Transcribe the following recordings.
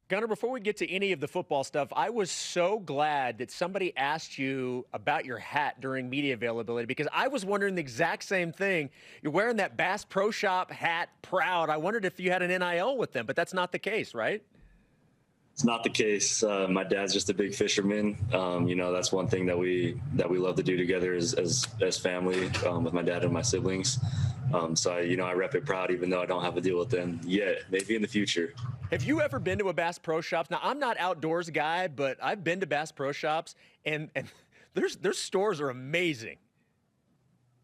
Gunnar, before we get to any of the football stuff, I was so glad that somebody asked you about your hat during media availability because I was wondering the exact same thing. You're wearing that Bass Pro Shop hat, proud. I wondered if you had an NIL with them, but that's not the case, right? It's not the case. My dad's just a big fisherman. That's one thing that we love to do together as family, with my dad and my siblings. I rep it proud, even though I don't have a deal with them yet. Maybe in the future. Have you ever been to a Bass Pro Shops? Now, I'm not outdoors guy, but I've been to Bass Pro Shops, and their stores are amazing.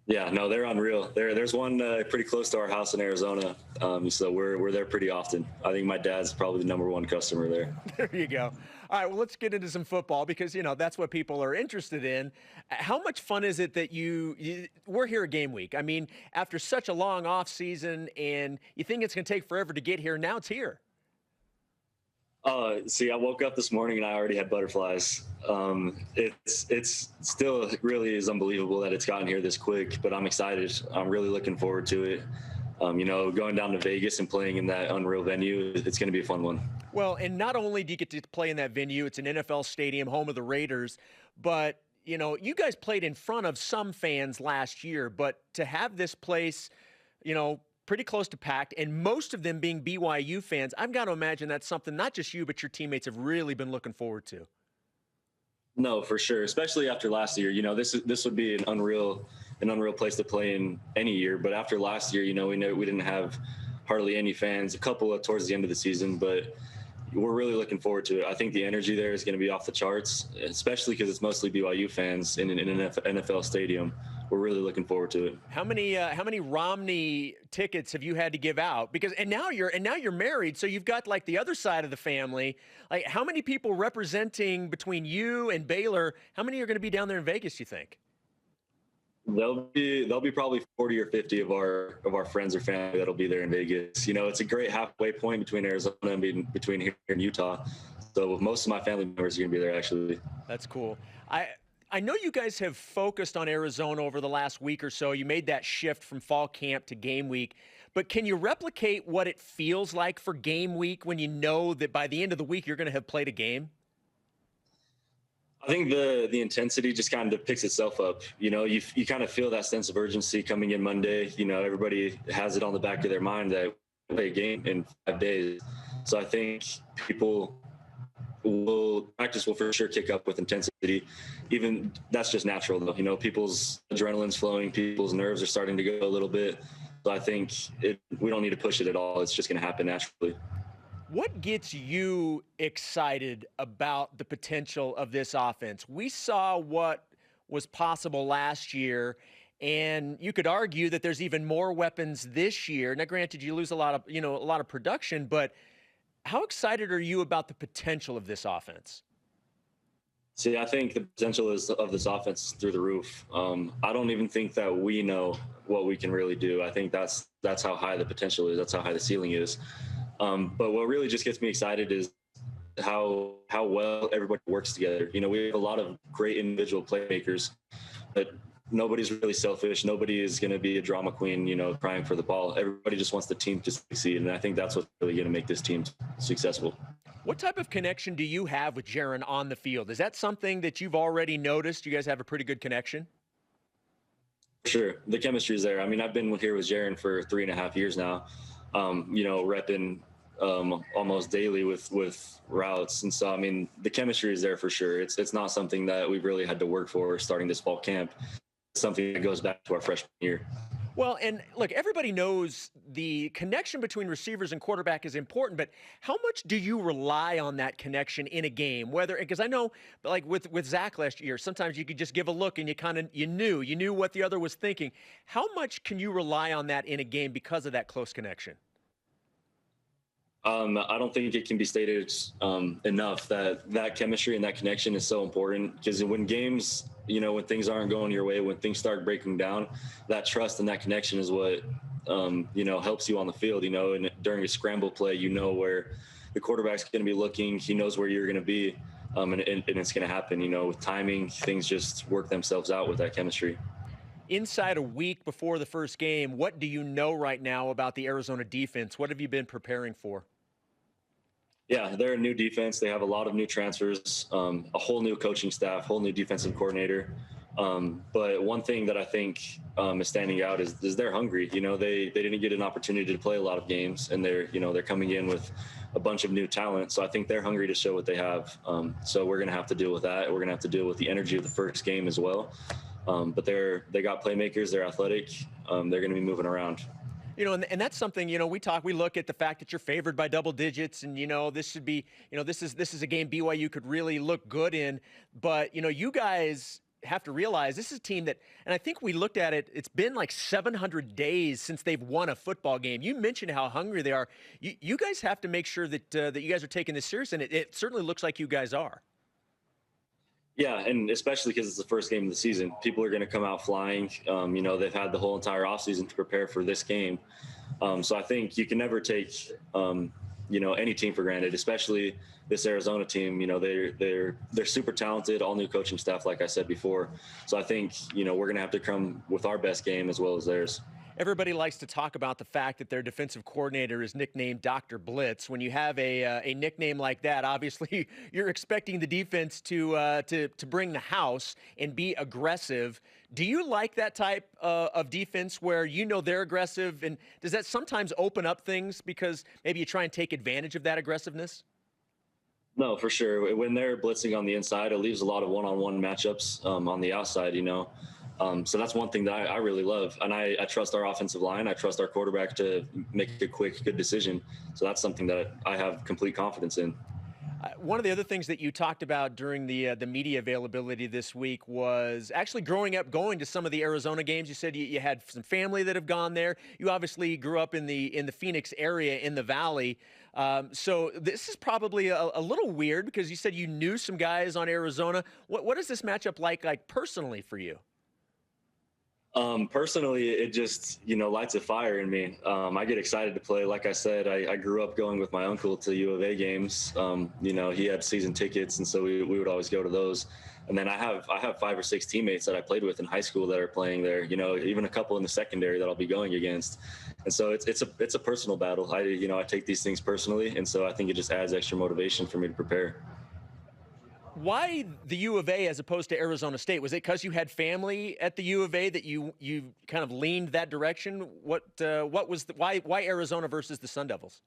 Yeah, no, they're unreal. There's one pretty close to our house in Arizona, so we're there pretty often. I think my dad's probably the number one customer there. There you go. All right, well, let's get into some football because, that's what people are interested in. How much fun is it that we're here at game week? I mean, after such a long off season and you think it's going to take forever to get here, now it's here. See, I woke up this morning and I already had butterflies. It's still really is unbelievable that it's gotten here this quick, but I'm excited. I'm really looking forward to it. Going down to Vegas and playing in that unreal venue, it's going to be a fun one. Well, and not only do you get to play in that venue, it's an NFL stadium, home of the Raiders, but you guys played in front of some fans last year, but to have this place, pretty close to packed, and most of them being BYU fans, I've got to imagine that's something not just you, but your teammates have really been looking forward to. No, for sure. Especially after last year, this would be an unreal place to play in any year. But after last year, we know we didn't have hardly any fans, a couple towards the end of the season, but we're really looking forward to it. I think the energy there is going to be off the charts, especially because it's mostly BYU fans in an NFL stadium. We're really looking forward to it. How many Romney tickets have you had to give out? And now you're married, so you've got like the other side of the family. Like, how many people representing between you and Baylor? How many are going to be down there in Vegas, you think? There'll be probably 40 or 50 of our friends or family that'll be there in Vegas. It's a great halfway point between Arizona and between here and Utah. So most of my family members are going to be there, actually. That's cool. I know you guys have focused on Arizona over the last week or so. You made that shift from fall camp to game week. But can you replicate what it feels like for game week when you know that by the end of the week you're going to have played a game? I think the intensity just kind of picks itself up. You kind of feel that sense of urgency coming in Monday. Everybody has it on the back of their mind that we play a game in 5 days. So I think practice will for sure kick up with intensity. Even that's just natural though. People's adrenaline's flowing, people's nerves are starting to go a little bit. So I think we don't need to push it at all. It's just going to happen naturally. What gets you excited about the potential of this offense? We saw what was possible last year, and you could argue that there's even more weapons this year. Now, granted, you lose a lot of production, but how excited are you about the potential of this offense? See, I think the potential of this offense is through the roof. I don't even think that we know what we can really do. I think that's how high the potential is. That's how high the ceiling is. But what really just gets me excited is how well everybody works together. We have a lot of great individual playmakers, but nobody's really selfish. Nobody is going to be a drama queen, crying for the ball. Everybody just wants the team to succeed, and I think that's what's really going to make this team successful. What type of connection do you have with Jaren on the field? Is that something that you've already noticed? You guys have a pretty good connection? Sure. The chemistry is there. I mean, I've been here with Jaren for 3.5 years now, repping almost daily with routes. And so, I mean, the chemistry is there for sure. It's not something that we've really had to work for starting this fall camp. It's something that goes back to our freshman year. Well, and look, everybody knows the connection between receivers and quarterback is important, but how much do you rely on that connection in a game? Because I know, like with Zach last year, sometimes you could just give a look and you knew what the other was thinking. How much can you rely on that in a game because of that close connection? I don't think it can be stated enough that chemistry and that connection is so important, because when games, when things aren't going your way, when things start breaking down, that trust and that connection is what, helps you on the field, and during a scramble play, where the quarterback's going to be looking, he knows where you're going to be, and it's going to happen, with timing, things just work themselves out with that chemistry. Inside a week before the first game, what do you know right now about the Arizona defense? What have you been preparing for? Yeah, they're a new defense. They have a lot of new transfers, a whole new coaching staff, whole new defensive coordinator. But one thing that I think is standing out is they're hungry. You know, they didn't get an opportunity to play a lot of games, and they're coming in with a bunch of new talent. So I think they're hungry to show what they have. So we're gonna have to deal with that. We're gonna have to deal with the energy of the first game as well. But they got playmakers. They're athletic. They're going to be moving around. And that's something, we look at the fact that you're favored by double digits and, this should be, this is a game BYU could really look good in. But, you guys have to realize this is a team that, and I think we looked at it, it's been like 700 days since they've won a football game. You mentioned how hungry they are. You guys have to make sure that that you guys are taking this serious, and it certainly looks like you guys are. Yeah, and especially because it's the first game of the season, people are going to come out flying. They've had the whole entire offseason to prepare for this game. So I think you can never take, any team for granted, especially this Arizona team. They're super talented, all new coaching staff, like I said before. So I think, we're going to have to come with our best game as well as theirs. Everybody likes to talk about the fact that their defensive coordinator is nicknamed Dr. Blitz. When you have a nickname like that, obviously you're expecting the defense to bring the house and be aggressive. Do you like that type of defense where they're aggressive, and does that sometimes open up things because maybe you try and take advantage of that aggressiveness? No, for sure. When they're blitzing on the inside, it leaves a lot of one-on-one matchups on the outside. So that's one thing that I really love. And I trust our offensive line. I trust our quarterback to make a quick, good decision. So that's something that I have complete confidence in. One of the other things that you talked about during the media availability this week was actually growing up going to some of the Arizona games. You said you had some family that have gone there. You obviously grew up in the Phoenix area in the Valley. So this is probably a little weird because you said you knew some guys on Arizona. What is this matchup like personally for you? Personally, it just, lights a fire in me. I get excited to play. Like I said, I grew up going with my uncle to U of A games. He had season tickets, and so we would always go to those. And then I have 5 or 6 teammates that I played with in high school that are playing there. Even a couple in the secondary that I'll be going against. And so it's a personal battle. I take these things personally, and so I think it just adds extra motivation for me to prepare. Why the U of A as opposed to Arizona State? Was it because you had family at the U of A that you kind of leaned that direction? What was why Arizona versus the Sun Devils?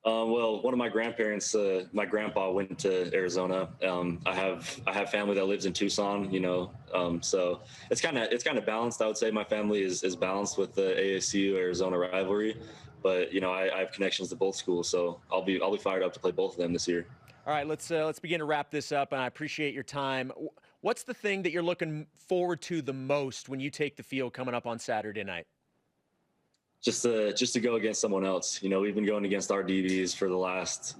Well, one of my grandparents, my grandpa went to Arizona. I have family that lives in Tucson. So it's kind of balanced. I would say my family is balanced with the ASU Arizona rivalry, but I have connections to both schools, so I'll be fired up to play both of them this year. All right, let's begin to wrap this up, and I appreciate your time. What's the thing that you're looking forward to the most when you take the field coming up on Saturday night? Just to go against someone else. We've been going against our DBs for the last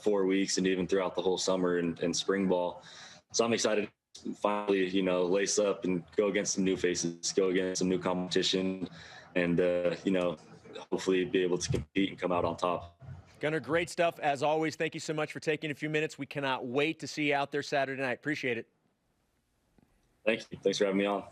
4 weeks and even throughout the whole summer and spring ball. So I'm excited to finally, lace up and go against some new faces, go against some new competition, and hopefully be able to compete and come out on top. Gunnar, great stuff as always. Thank you so much for taking a few minutes. We cannot wait to see you out there Saturday night. Appreciate it. Thank you. Thanks for having me on.